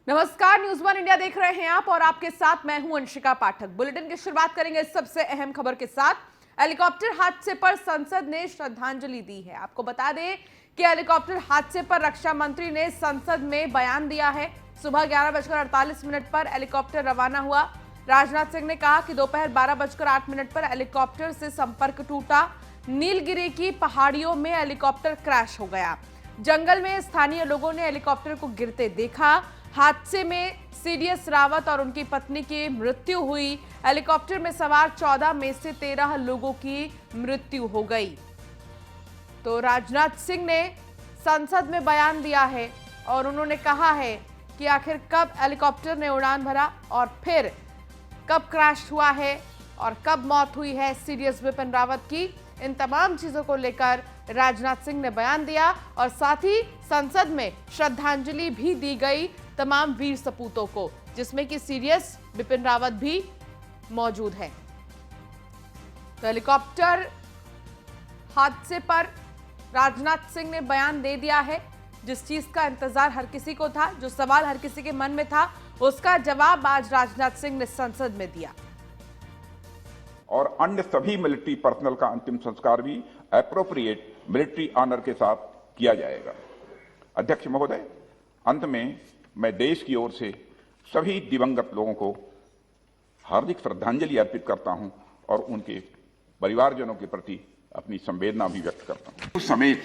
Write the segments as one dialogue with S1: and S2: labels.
S1: नमस्कार, news one India देख रहे हैं आप और आपके साथ मैं हूं अंशिका पाठक। बुलेटिन की शुरुआत करेंगे इस सबसे अहम खबर के साथ। हेलीकॉप्टर हादसे पर संसद ने श्रद्धांजलि दी है। आपको बता दें कि हेलीकॉप्टर हादसे पर रक्षा मंत्री ने संसद में बयान दिया है। सुबह 11:48 पर हेलीकॉप्टर रवाना हुआ। राजनाथ सिंह ने कहा कि दोपहर 12:08 पर हेलीकॉप्टर से संपर्क टूटा। नीलगिरी की पहाड़ियों में हेलीकॉप्टर क्रैश हो गया। जंगल में स्थानीय लोगों ने हेलीकॉप्टर को गिरते देखा। हादसे में सीडीएस रावत और उनकी पत्नी की मृत्यु हुई। हेलीकॉप्टर में सवार 14 में से 13 लोगों की मृत्यु हो गई। तो राजनाथ सिंह ने संसद में बयान दिया है और उन्होंने कहा है कि आखिर कब हेलीकॉप्टर ने उड़ान भरा और फिर कब क्रैश हुआ है और कब मौत हुई है सीडीएस विपिन रावत की। इन तमाम चीजों को लेकर राजनाथ सिंह ने बयान दिया और साथ ही संसद में श्रद्धांजलि भी दी गई तमाम वीर सपूतों को, जिसमें कि सीडीएस विपिन रावत भी मौजूद है। तो हेलीकॉप्टर हादसे पर राजनाथ सिंह ने बयान दे दिया है। जिस चीज का इंतजार हर किसी को था, जो सवाल हर किसी के मन में था, उसका जवाब आज राजनाथ सिंह ने संसद में दिया।
S2: और अन्य सभी मिलिट्री पर्सनल का अंतिम संस्कार भी एप्रोप्रिएट मिलिट्री ऑनर के साथ किया जाएगा। अध्यक्ष महोदय, अंत में मैं देश की ओर से सभी दिवंगत लोगों को हार्दिक श्रद्धांजलि अर्पित करता हूं और उनके परिवारजनों के प्रति अपनी संवेदना भी व्यक्त करता हूं। उस समेत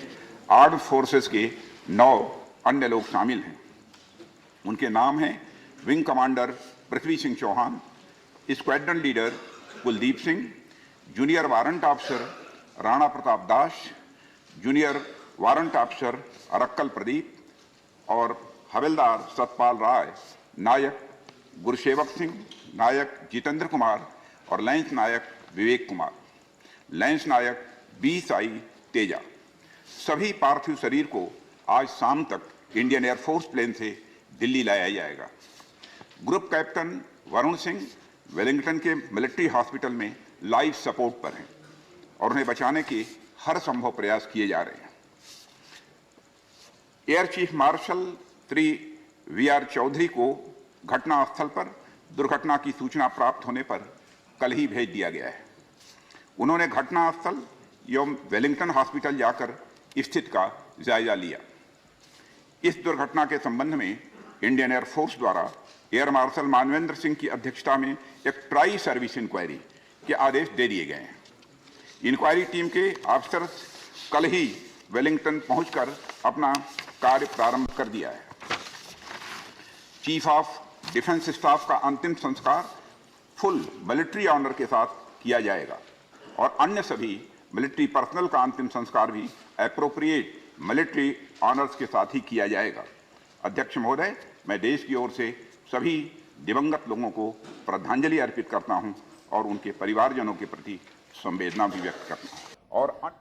S2: आर्म्ड फोर्सेस के 9 अन्य लोग शामिल हैं। उनके नाम हैं wing commander Prithvi Singh Chauhan, squadron leader Kuldeep Singh, junior warrant officer Rana Pratap Das, junior warrant officer Arakkal Pradeep और हवलदार सतपाल राय, नायक गुरसेवक सिंह, नायक जितेंद्र कुमार और लैंस नायक विवेक कुमार, लैंस नायक बी साई तेजा। सभी पार्थिव शरीर को आज शाम तक इंडियन एयरफोर्स प्लेन से दिल्ली लाया जाएगा। Group captain Varun Singh Wellington के मिलिट्री हॉस्पिटल में लाइफ सपोर्ट पर हैं और उन्हें बचाने के हर संभव प्रयास किए जा रहे हैं। Air chief marshal Shri VR Chaudhary को घटनास्थल पर दुर्घटना की सूचना प्राप्त होने पर कल ही भेज दिया गया है। उन्होंने घटनास्थल एवं वेलिंगटन हॉस्पिटल जाकर स्थिति का जायजा लिया। इस दुर्घटना के संबंध में इंडियन एयरफोर्स द्वारा एयर मार्शल मानवेंद्र सिंह की अध्यक्षता में एक ट्राई सर्विस इंक्वायरी के आदेश दे दिए गए हैं। इंक्वायरी टीम के अफसर कल ही वेलिंगटन पहुंचकर अपना कार्य प्रारंभ कर दिया है। चीफ ऑफ डिफेंस स्टाफ का अंतिम संस्कार फुल मिलिट्री ऑनर के साथ किया जाएगा और अन्य सभी मिलिट्री पर्सनल का अंतिम संस्कार भी एप्रोप्रिएट मिलिट्री ऑनर्स के साथ ही किया जाएगा। अध्यक्ष महोदय, मैं देश की ओर से सभी दिवंगत लोगों को श्रद्धांजलि अर्पित करता हूं और उनके परिवारजनों के प्रति संवेदना भी व्यक्त करता हूं।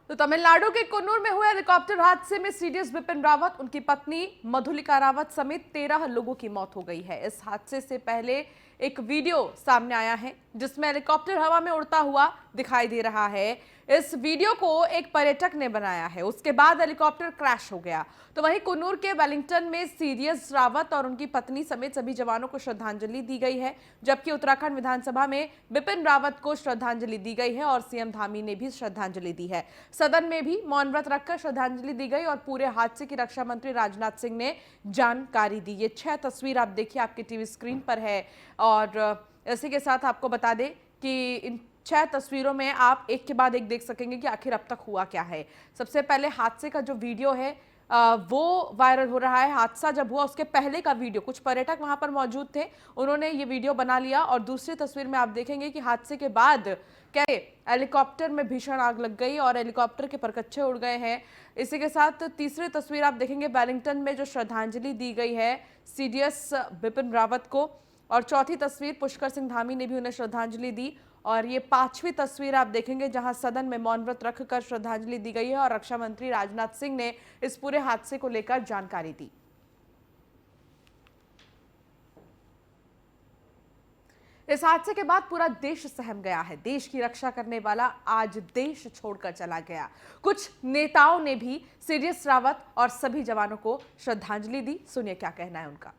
S1: तो तमिलनाडु के कुन्नूर में हुए हेलीकॉप्टर हादसे में सीडीएस विपिन रावत, उनकी पत्नी मधुलिका रावत समेत 13 लोगों की मौत हो गई है। इस हादसे से पहले एक वीडियो सामने आया है जिसमें हेलीकॉप्टर हवा में उड़ता हुआ दिखाई दे रहा है। इस वीडियो को एक पर्यटक ने बनाया है। उसके बाद हेलीकॉप्टर क्रैश हो गया। तो वहीं कुन्नूर के वेलिंगटन में सीडीएस रावत और उनकी पत्नी समेत सभी जवानों को श्रद्धांजलि दी गई है, जबकि उत्तराखंड विधानसभा में विपिन रावत को श्रद्धांजलि दी गई है और सीएम धामी ने भी श्रद्धांजलि दी है। सदन में भी मौन व्रत रखकर श्रद्धांजलि दी गई और पूरे हादसे की रक्षा मंत्री राजनाथ सिंह ने जानकारी दी। ये 6 तस्वीर आप देखिए, आपकी टीवी स्क्रीन पर है और इसी के साथ आपको बता दें कि इन 6 तस्वीरों में आप एक के बाद एक देख सकेंगे कि आखिर अब तक हुआ क्या है। सबसे पहले हादसे का जो वीडियो है वो वायरल हो रहा है। हादसा जब हुआ उसके पहले का वीडियो, कुछ पर्यटक वहां पर मौजूद थे, उन्होंने ये वीडियो बना लिया और दूसरी तस्वीर में आप देखेंगे कि हादसे के बाद कैसे हेलीकॉप्टर में भीषण आग लग गई और हेलीकॉप्टर के परकच्चे उड़ गए हैं। इसी के साथ तीसरी तस्वीर आप देखेंगे वेलिंगटन में जो श्रद्धांजलि दी गई है सीडीएस विपिन रावत को, और चौथी तस्वीर पुष्कर सिंह धामी ने भी उन्हें श्रद्धांजलि दी। और ये 5वीं तस्वीर आप देखेंगे जहां सदन में मौन व्रत रखकर श्रद्धांजलि दी गई है और रक्षा मंत्री राजनाथ सिंह ने इस पूरे हादसे को लेकर जानकारी दी। इस हादसे के बाद पूरा देश सहम गया है। देश की रक्षा करने वाला आज देश छोड़कर चला गया। कुछ नेताओं ने भी सीडीएस रावत और सभी जवानों को श्रद्धांजलि दी। सुनिए क्या कहना है उनका।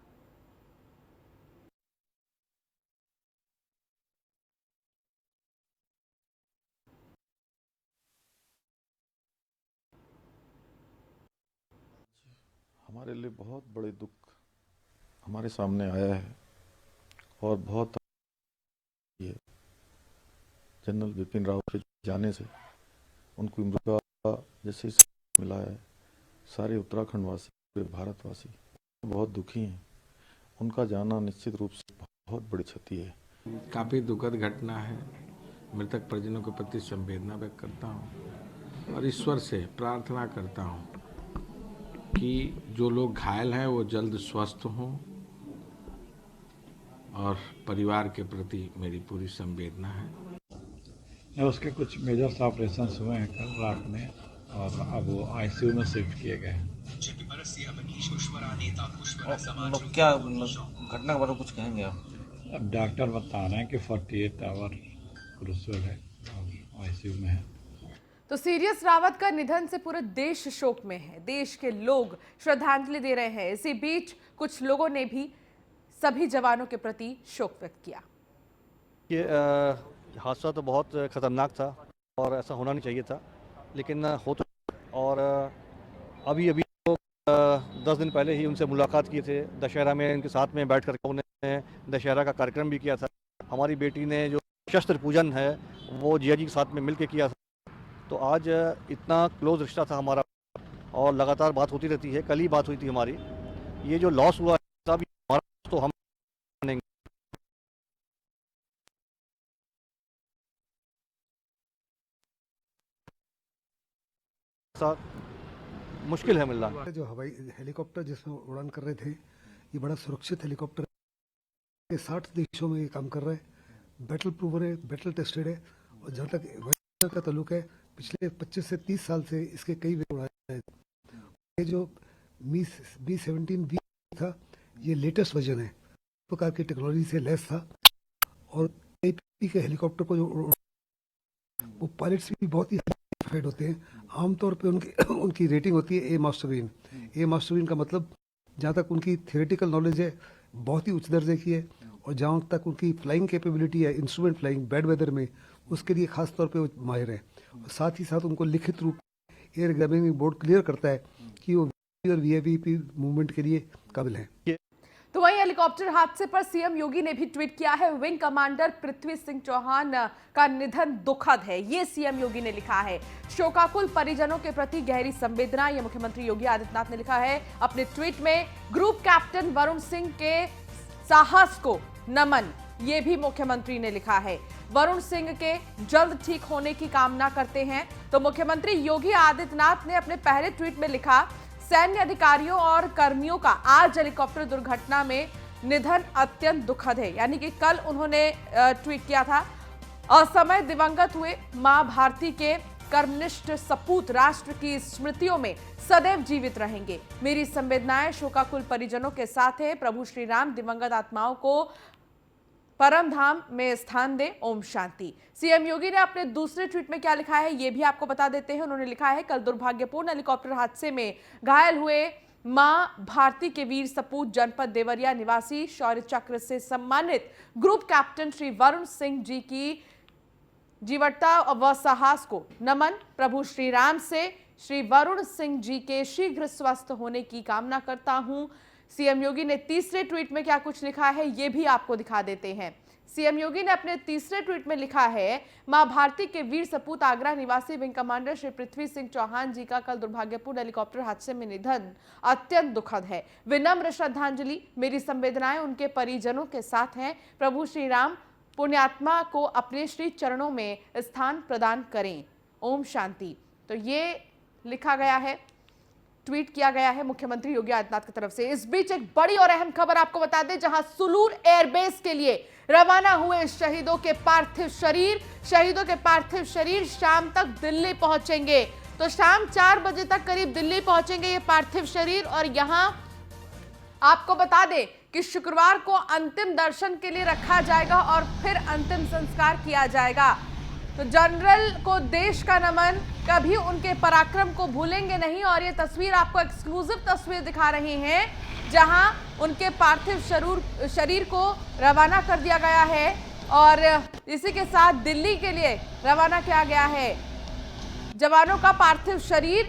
S3: हमारे लिए बहुत बड़े दुख हमारे सामने आया है और बहुत ये जनरल बिपिन रावत के जाने से उनको मृत्यु का जैसे मिला है, सारे उत्तराखंड वासी, पूरे भारतवासी बहुत दुखी हैं। उनका जाना निश्चित रूप से बहुत बड़ी क्षति है।
S4: काफ़ी दुखद घटना है। मृतक परिजनों के प्रति संवेदना व्यक्त करता हूँ और ईश्वर से प्रार्थना करता हूँ कि जो लोग घायल हैं वो जल्द स्वस्थ हों और परिवार के प्रति मेरी पूरी संवेदना है।
S5: उसके कुछ मेजर्स ऑपरेशंस हुए हैं कल रात में और अब वो आईसीयू में शिफ्ट किए गए हैं।
S6: मतलब क्या घटना के बारे में कुछ कहेंगे आप?
S5: अब डॉक्टर बता रहे हैं कि 48 आवर क्रूशियल है और आईसीयू में है।
S1: तो सीरियस रावत का निधन से पूरा देश शोक में है। देश के लोग श्रद्धांजलि दे रहे हैं। इसी बीच कुछ लोगों ने भी सभी जवानों के प्रति शोक व्यक्त किया।
S7: ये हादसा तो बहुत खतरनाक था और ऐसा होना नहीं चाहिए था, लेकिन हो तो। और अभी तो 10 दिन पहले ही उनसे मुलाकात किए थे। दशहरा में उनके साथ में बैठ कर उन्होंने दशहरा का कार्यक्रम भी किया था। हमारी बेटी ने जो शस्त्र पूजन है वो जिया जी के साथ में मिल के किया था। तो आज इतना क्लोज रिश्ता था हमारा और लगातार बात होती रहती है। कल ही बात हुई थी हमारी। ये जो लॉस हुआ है हमारा, तो हम मुश्किल है मिलना।
S8: जो हवाई हेलीकॉप्टर जिसमें उड़ान कर रहे थे, ये बड़ा सुरक्षित हेलीकॉप्टर है। 60 देशों में ये काम कर रहा है, बैटल प्रूवर है, बैटल टेस्टेड है। और जहाँ तक वायुसेना का ताल्लुक है, पिछले 25 से 30 साल से इसके कई वे उड़ाए। ये जो B-17B था, ये लेटेस्ट वर्जन है, प्रकार की टेक्नोलॉजी से लैस था। और कई के हेलीकॉप्टर को जो वो पायलट्स भी बहुत ही सर्टिफाइड होते हैं। आमतौर पे उनकी रेटिंग होती है ए मास्टरबीन। ए मास्टरबीन का मतलब जहाँ तक उनकी थियोरेटिकल नॉलेज है बहुत ही उच्च दर्जे की है, और जहाँ तक उनकी फ्लाइंग कैपेबिलिटी है, इंस्ट्रूमेंट फ्लाइंग बैड वेदर में, उसके लिए खास तौर पे वो माहिर है। और साथ ही साथ उनको लिखित रूप एयर एग्जामिनिंग बोर्ड क्लियर करता है कि वो और वीआईपी मूवमेंट के लिए काबिल है।
S1: तो वहीं हेलीकॉप्टर हादसे पर सीएम योगी ने भी ट्वीट किया है। विंग कमांडर पृथ्वी सिंह चौहान का निधन दुखद है, ये सीएम योगी ने लिखा है। शोकाकुल परिजनों के प्रति गहरी संवेदना, ये मुख्यमंत्री योगी आदित्यनाथ ने लिखा है अपने ट्वीट में। ग्रुप कैप्टन वरुण सिंह के साहस को नमन, ये भी मुख्यमंत्री ने लिखा है। वरुण सिंह के जल्द ठीक होने की कामना करते हैं। तो मुख्यमंत्री योगी आदित्यनाथ ने अपने पहले ट्वीट में लिखा, सैन्य अधिकारियों और कर्मियों का आज हेलीकॉप्टर दुर्घटना में निधन अत्यंत दुखद है। यानी कि कल उन्होंने ट्वीट किया था, असमय दिवंगत हुए मां भारती के कर्मनिष्ठ सपूत राष्ट्र की स्मृतियों में सदैव जीवित रहेंगे। मेरी संवेदनाएं शोकाकुल परिजनों के साथ है। प्रभु श्री राम दिवंगत आत्माओं को परम धाम में स्थान दे, ओम शांति। सीएम योगी ने अपने दूसरे ट्वीट में क्या लिखा है ये भी आपको बता देते हैं। उन्होंने लिखा है, कल दुर्भाग्यपूर्ण हेलीकॉप्टर हादसे में घायल हुए मां भारती के वीर सपूत जनपद देवरिया निवासी शौर्य चक्र से सम्मानित ग्रुप कैप्टन श्री वरुण सिंह जी की जीवटता व साहस को नमन। प्रभु श्री राम से श्री वरुण सिंह जी के शीघ्र स्वस्थ होने की कामना करता हूं। सीएम योगी ने तीसरे ट्वीट में क्या कुछ लिखा है ये भी आपको दिखा देते हैं। सीएम योगी ने अपने तीसरे ट्वीट में लिखा है, मां भारती के वीर सपूत आगरा निवासी विंग कमांडर श्री पृथ्वी सिंह चौहान जी का कल दुर्भाग्यपूर्ण हेलीकॉप्टर हादसे में निधन अत्यंत दुखद है। विनम्र श्रद्धांजलि, मेरी संवेदनाएं उनके परिजनों के साथ हैं। प्रभु श्री राम पुण्यात्मा को अपने श्री चरणों में स्थान प्रदान करें, ओम शांति। तो ये लिखा गया है, ट्वीट किया गया है मुख्यमंत्री योगी आदित्यनाथ की तरफ से। इस बीच एक बड़ी और अहम खबर आपको बता दें, जहां सुलूर एयरबेस के लिए रवाना हुए शहीदों के पार्थिव शरीर शाम तक दिल्ली पहुंचेंगे। तो शाम 4 बजे तक करीब दिल्ली पहुंचेंगे ये पार्थिव शरीर। और यहां आपको बता दें कि शुक्रवार को अंतिम दर्शन के लिए रखा जाएगा और फिर अंतिम संस्कार किया जाएगा। तो जनरल को देश का नमन, कभी उनके पराक्रम को भूलेंगे नहीं। और ये तस्वीर आपको एक्सक्लूसिव तस्वीर दिखा रहे हैं जहां उनके पार्थिव शरीर को रवाना कर दिया गया है और इसी के साथ दिल्ली के लिए रवाना किया गया है। जवानों का पार्थिव शरीर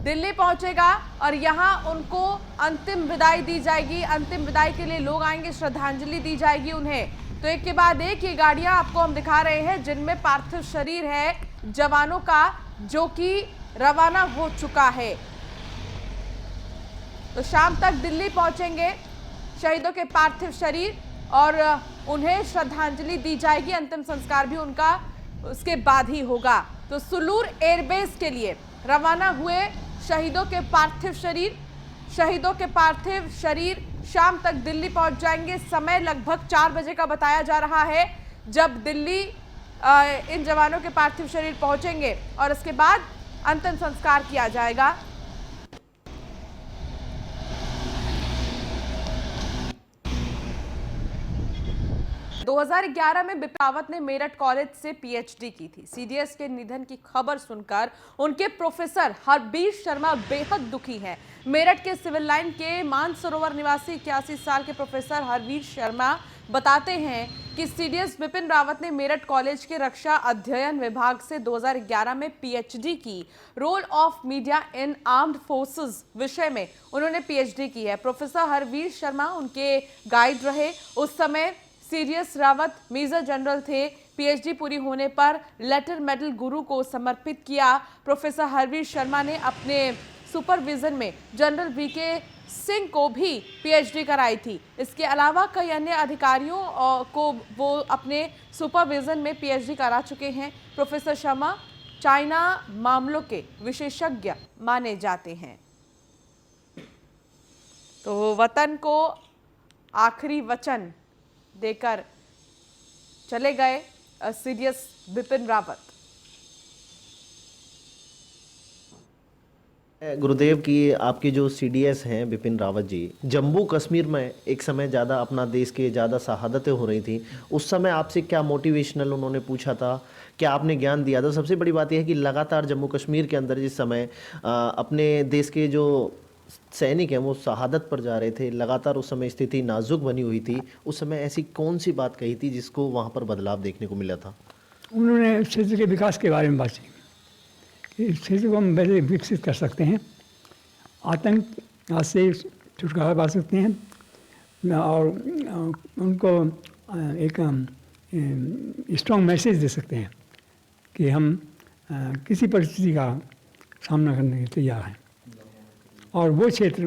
S1: दिल्ली पहुंचेगा और यहां उनको अंतिम विदाई दी जाएगी। अंतिम विदाई के लिए लोग आएंगे, श्रद्धांजलि दी जाएगी उन्हें। तो एक के बाद एक ये गाड़ियां आपको हम दिखा रहे हैं जिनमें पार्थिव शरीर है जवानों का, जो कि रवाना हो चुका है। तो शाम तक दिल्ली पहुंचेंगे शहीदों के पार्थिव शरीर और उन्हें श्रद्धांजलि दी जाएगी। अंतिम संस्कार भी उनका उसके बाद ही होगा। तो सुलूर एयरबेस के लिए रवाना हुए शहीदों के पार्थिव शरीर शाम तक दिल्ली पहुंच जाएंगे। समय लगभग 4 बजे का बताया जा रहा है जब दिल्ली इन जवानों के पार्थिव शरीर पहुंचेंगे और उसके बाद अंतिम संस्कार किया जाएगा। दो 2011 में बिपिन रावत ने मेरठ कॉलेज से पीएचडी की थी। सीडीएस के निधन की खबर सुनकर उनके प्रोफेसर हरबीर शर्मा बेहद दुखी हैं। मेरठ के सिविल लाइन के मानसरोवर निवासी 81 साल के प्रोफेसर हरबीर शर्मा बताते हैं कि सीडीएस बिपिन रावत ने मेरठ कॉलेज के रक्षा अध्ययन विभाग से 2011 में पीएचडी की। Role of media in armed forces विषय में उन्होंने पीएचडी की है। प्रोफेसर हरबीर शर्मा उनके गाइड रहे। उस समय सीडीएस रावत मेजर जनरल थे। पीएचडी पूरी होने पर लेटर मेडल गुरु को समर्पित किया। प्रोफेसर हरबीर शर्मा ने अपने सुपरविजन में जनरल वीके सिंह को भी पीएचडी कराई थी। इसके अलावा कई अन्य अधिकारियों को वो अपने सुपरविजन में पीएचडी करा चुके हैं। प्रोफेसर शर्मा चाइना मामलों के विशेषज्ञ माने जाते हैं। तो वतन को आखिरी वचन देकर चले गए सीडीएस बिपिन रावत।
S9: गुरुदेव की आपके जो सीडीएस हैं बिपिन रावत जी, जम्मू कश्मीर में एक समय ज़्यादा अपना देश के ज़्यादा शहादतें हो रही थी, उस समय आपसे क्या मोटिवेशनल उन्होंने पूछा था, क्या आपने ज्ञान दिया था? सबसे बड़ी बात यह है कि लगातार जम्मू कश्मीर के अंदर जिस समय अपने देश के जो सैनिक हैं वो शहादत पर जा रहे थे, लगातार उस समय स्थिति नाजुक बनी हुई थी, उस समय ऐसी कौन सी बात कही थी जिसको वहाँ पर बदलाव देखने को मिला था?
S10: उन्होंने क्षेत्र के विकास के बारे में बात की कि इस क्षेत्र को हम वैसे विकसित कर सकते हैं, आतंक आज से छुटकारा पा सकते हैं और उनको एक स्ट्रॉन्ग मैसेज दे सकते हैं कि हम किसी परिस्थिति का सामना करने के लिए तैयार हैं। और वो क्षेत्र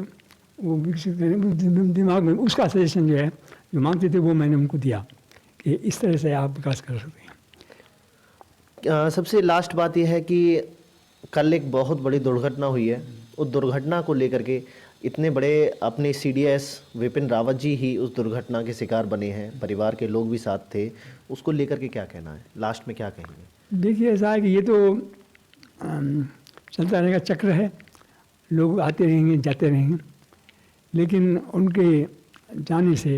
S10: वो विकसित करने दिमाग में उसका सजेशन जो है जो मांगते थे वो मैंने उनको दिया कि इस तरह से आप विकास कर सकते हैं।
S9: सबसे लास्ट बात यह है कि कल एक बहुत बड़ी दुर्घटना हुई है, उस दुर्घटना को लेकर के इतने बड़े अपने सीडीएस विपिन रावत जी ही उस दुर्घटना के शिकार बने हैं, परिवार के लोग भी साथ थे, उसको लेकर के क्या कहना है? लास्ट में क्या कहेंगे?
S10: देखिए ऐसा है कि ये तो चलता रहेगा, चक्र है, लोग आते रहेंगे जाते रहेंगे, लेकिन उनके जाने से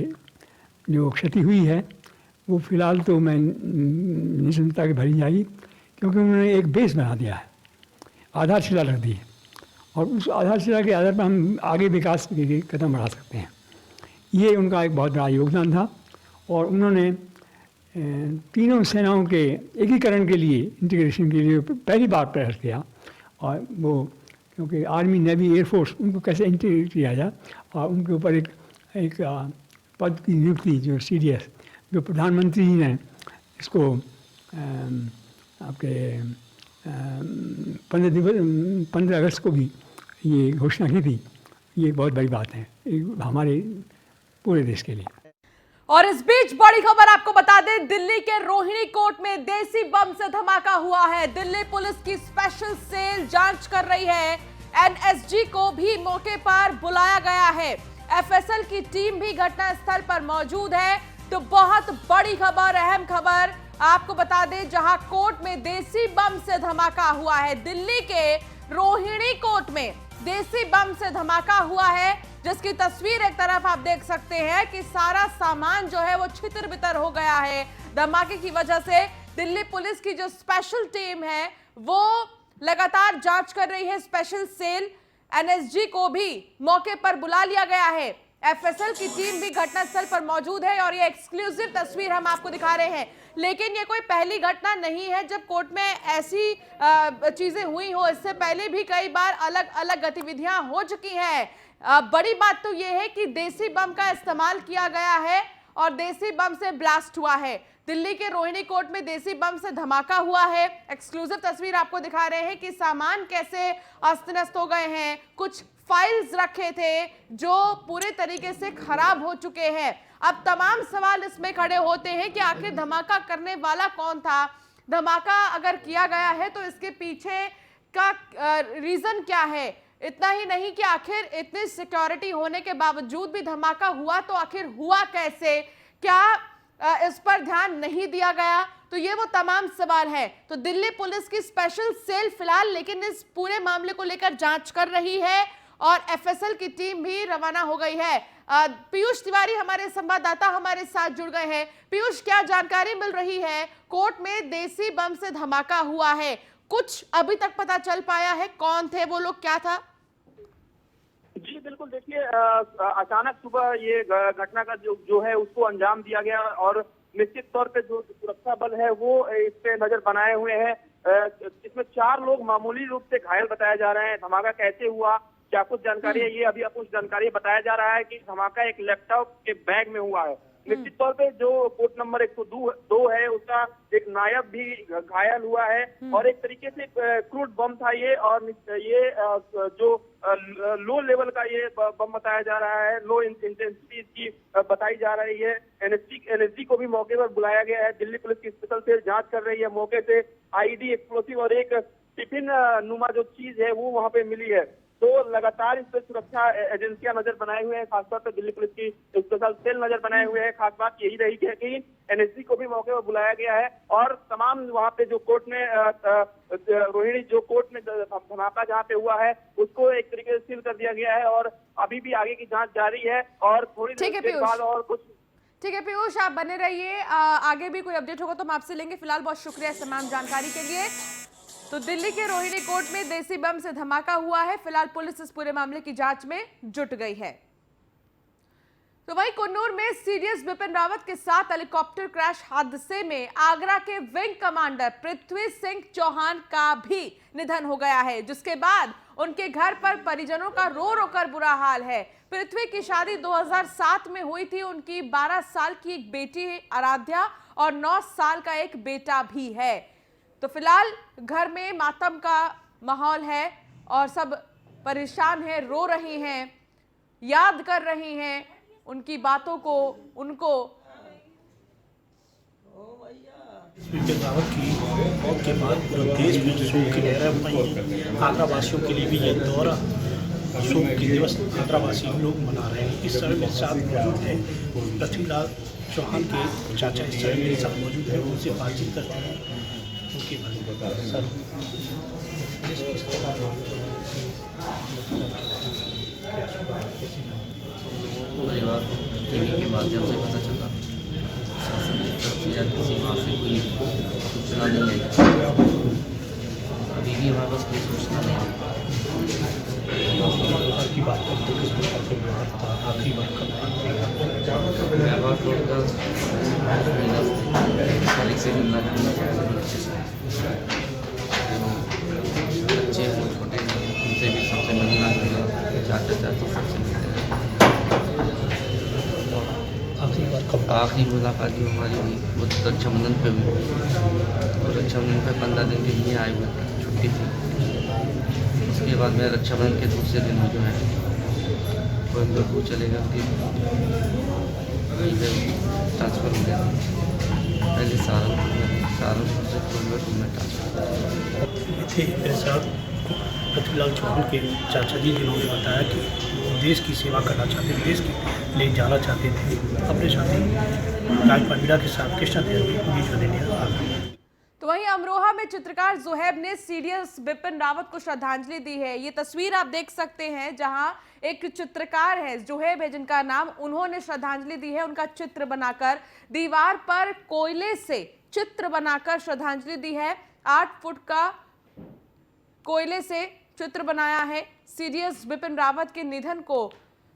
S10: जो क्षति हुई है वो फिलहाल तो मैं निश्चिंतता की भरी जाएगी, क्योंकि उन्होंने एक बेस बना दिया है, आधारशिला रख दी है और उस आधारशिला के आधार पर हम आगे विकास के लिए कदम बढ़ा सकते हैं। ये उनका एक बहुत बड़ा योगदान था और उन्होंने तीनों सेनाओं के एकीकरण के लिए, इंटीग्रेशन के लिए पहली बार प्रयास किया। और वो क्योंकि आर्मी, नेवी, एयरफोर्स उनको कैसे इंटीग्रेट किया जाए और उनके ऊपर एक पद की नियुक्ति जो सीडीएस, जो प्रधानमंत्री जी ने इसको आपके 15 अगस्त को भी ये घोषणा की थी। ये बहुत बड़ी बात है हमारे पूरे देश के लिए।
S1: और इस बीच बड़ी खबर आपको बता दें, दिल्ली के रोहिणी कोर्ट में देसी बम से धमाका हुआ है। दिल्ली पुलिस की स्पेशल सेल जांच कर रही है। एनएसजी को भी मौके पर बुलाया गया है। एफएसएल की टीम भी घटनास्थल पर मौजूद है। तो बहुत बड़ी खबर, अहम खबर आपको बता दें, जहां कोर्ट में देसी बम से धमाका हुआ है। दिल्ली के रोहिणी कोर्ट में देसी बम से धमाका हुआ है, जिसकी तस्वीर एक तरफ आप देख सकते हैं कि सारा सामान जो है वो छितर-बितर हो गया है धमाके की वजह से। दिल्ली पुलिस की जो स्पेशल टीम है वो लगातार जांच कर रही है। स्पेशल सेल एनएसजी को भी मौके पर बुला लिया गया है। एफएसएल की टीम भी घटनास्थल पर मौजूद है और ये एक्सक्लूसिव तस्वीर हम आपको दिखा रहे हैं। लेकिन ये कोई पहली घटना नहीं है जब कोर्ट में ऐसी चीजें हुई हो। इससे पहले भी कई बार अलग अलग गतिविधियां हो चुकी हैं। बड़ी बात तो ये है कि देसी बम का इस्तेमाल किया गया है और देसी बम से ब्लास्ट हुआ है। दिल्ली के रोहिणी कोर्ट में देसी बम से धमाका हुआ है। एक्सक्लूसिव तस्वीर आपको दिखा रहे हैं कि सामान कैसे अस्त व्यस्त हो गए हैं। कुछ फाइल्स रखे थे जो पूरे तरीके से खराब हो चुके हैं। अब तमाम सवाल इसमें खड़े होते हैं कि आखिर धमाका करने वाला कौन था। धमाका अगर किया गया है तो इसके पीछे का रीजन क्या है। इतना ही नहीं कि आखिर इतनी सिक्योरिटी होने के बावजूद भी धमाका हुआ तो आखिर हुआ कैसे, क्या इस पर ध्यान नहीं दिया गया। तो ये वो तमाम सवाल है। तो दिल्ली पुलिस की स्पेशल सेल फिलहाल लेकिन इस पूरे मामले को लेकर जांच कर रही है और एफएसएल की टीम भी रवाना हो गई है। पीयूष तिवारी हमारे संवाददाता हमारे साथ जुड़ गए हैं। पीयूष, क्या जानकारी मिल रही है? कोर्ट में देसी बम से धमाका हुआ है, कुछ अभी तक पता चल पाया है? कौन थे वो लोग, क्या था?
S11: जी बिल्कुल, देखिए अचानक सुबह ये घटना का जो है उसको अंजाम दिया गया और निश्चित तौर पे जो सुरक्षा बल है वो इस पे नजर बनाए हुए हैं। इसमें 4 लोग मामूली रूप से घायल बताए जा रहे हैं। धमाका कैसे हुआ, क्या कुछ जानकारी है, ये अभी कुछ जानकारी बताया जा रहा है कि धमाका एक लैपटॉप के बैग में हुआ है। निश्चित तौर पे जो कोर्ट नंबर 102 है उसका एक नायब भी घायल हुआ है और एक तरीके से क्रूड बम था ये। और ये जो लो लेवल का ये बम बताया जा रहा है, लो इंटेंसिटी इसकी बताई जा रही है। एनएसजी को भी मौके पर बुलाया गया है। दिल्ली पुलिस की स्पेशल सेल जांच कर रही है। मौके से आईडी, एक्सप्लोसिव और एक टिफिन नुमा जो चीज है वो वहां पे मिली है। तो लगातार इस पर सुरक्षा एजेंसियां नजर बनाए हुए हैं, खासतौर पर दिल्ली पुलिस की स्पेशल सेल नजर बनाए हुए हैं। खास बात यही रही है कि एनएसजी को भी मौके पर बुलाया गया है और तमाम वहां पे जो कोर्ट में रोहिणी जो कोर्ट में धमाका जहाँ पे हुआ है उसको एक तरीके से सील कर दिया गया है और अभी भी आगे की जांच जारी है और थोड़ी देर बाद और कुछ।
S1: ठीक है पीयूष, आप बने रहिए, आगे भी कोई अपडेट होगा तो हम आपसे लेंगे। फिलहाल बहुत शुक्रिया इस तमाम जानकारी के लिए। तो दिल्ली के रोहिणी कोर्ट में देसी बम से धमाका हुआ है। फिलहाल पुलिस इस पूरे मामले की जांच में जुट गई है। तो वहीं कुन्नूर में सीडीएस बिपिन रावत के साथ हेलीकॉप्टर क्रैश हादसे में आगरा के विंग कमांडर पृथ्वी सिंह चौहान का भी निधन हो गया है, जिसके बाद उनके घर पर परिजनों का रो रो कर बुरा हाल है। पृथ्वी की शादी 2007 में हुई थी। उनकी 12 साल की एक बेटी आराध्या और 9 साल का एक बेटा भी है। तो फिलहाल घर में मातम का माहौल है और सब परेशान हैं, रो रही हैं, याद कर रही हैं उनकी बातों को, उनको।
S12: बिपिन रावत की मौत के बाद पूरे देश में शोक की लहरें उठी। आगरा वासियों के लिए भी ये दौरा शोक के दिवस आगरा वासी लोग मना रहे हैं। इस समय मेरे साथ मौजूद है पृथ्वीलाल चौहान के चाचा, इस समय मेरे साथ मौजूद है, उनसे बातचीत करते हैं। उनके बारे में बता रहे सर
S13: परिवार टीवी के माध्यम से पता चला, या किसी वहाँ से कोई सूचना नहीं आई। अभी भी हमारे पास कोई सूचना नहीं आई।
S12: की बात करते हैं, किस प्रकार से व्यवहार था, आखिरी बार कब
S13: व्यवहार छोड़कर मालिक से मिलना अच्छे से, बच्चे हैं छोटे हैं उनसे भी सबसे मिलना जुलना, चाचा चाची सबसे मिलते हैं। आखिरी मुलाकात जो हमारी हुई वो रक्षाबंधन पे हुई और रक्षाबंधन पे 15 दिन के लिए आए हुए थे, छुट्टी थी। उसके बाद मैं रक्षाबंधन के दूसरे दिन जो है कोयम्बटूर चले गए, वहीं पर ट्रांसफ़र हो गया। पहले सहारनपुर से कोयम्बटूर में ट्रांसफ़र
S12: थे। मेरे साथ पृथ्वीलाल चौहान के चाचा जी, जिन्होंने बताया कि देश की सेवा करना चाहते थे, देश के लिए जाना चाहते थे। अपने साथी राजपाल मीरा के साथ कृष्णा देवी।
S1: तो वहीं अमरोहा में चित्रकार जुहैब ने सीडीएस बिपिन रावत को श्रद्धांजलि दी है। ये तस्वीर आप देख सकते हैं जहां एक चित्रकार है, जुहैब है जिनका नाम, उन्होंने श्रद्धांजलि दी है। उनका चित्र बनाकर दीवार पर कोयले से चित्र बनाकर श्रद्धांजलि दी है। 8 फुट का कोयले से चित्र बनाया है। सीडीएस बिपिन रावत के निधन को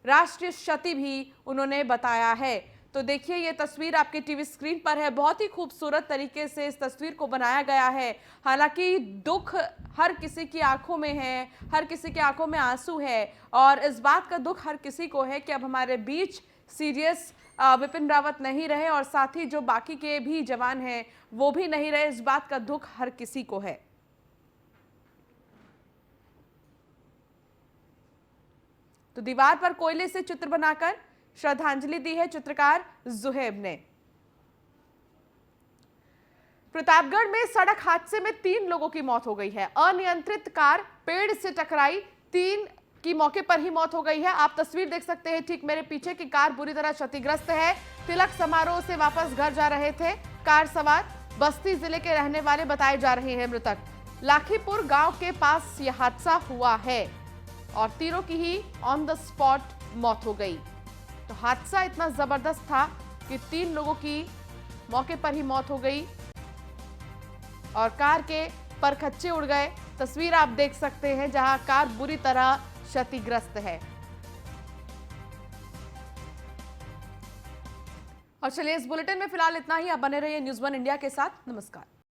S1: राष्ट्रीय क्षति भी उन्होंने बताया है। तो देखिए ये तस्वीर आपके टीवी स्क्रीन पर है। बहुत ही खूबसूरत तरीके से इस तस्वीर को बनाया गया है। हालांकि दुख हर किसी की आंखों में है, हर किसी की आंखों में आंसू है और इस बात का दुख हर किसी को है कि अब हमारे बीच सीडीएस बिपिन रावत नहीं रहे और साथ ही जो बाकी के भी जवान हैं वो भी नहीं रहे। इस बात का दुख हर किसी को है। तो दीवार पर कोयले से चित्र बनाकर श्रद्धांजलि दी है चित्रकार जुहेब ने। प्रतापगढ़ में सड़क हादसे में 3 लोगों की मौत हो गई है। अनियंत्रित कार पेड़ से टकराई, 3 की मौके पर ही मौत हो गई है। आप तस्वीर देख सकते हैं ठीक मेरे पीछे की कार बुरी तरह क्षतिग्रस्त है। तिलक समारोह से वापस घर जा रहे थे कार सवार। बस्ती जिले के रहने वाले बताए जा रहे हैं मृतक। लाखीपुर गांव के पास यह हादसा हुआ है और तीनों की ही ऑन द स्पॉट मौत हो गई। तो हादसा इतना जबरदस्त था कि 3 लोगों की मौके पर ही मौत हो गई और कार के परखच्चे उड़ गए। तस्वीर आप देख सकते हैं जहां कार बुरी तरह क्षतिग्रस्त है। और चलिए इस बुलेटिन में फिलहाल इतना ही। आप बने रहिए न्यूज़ 1 इंडिया के साथ। नमस्कार।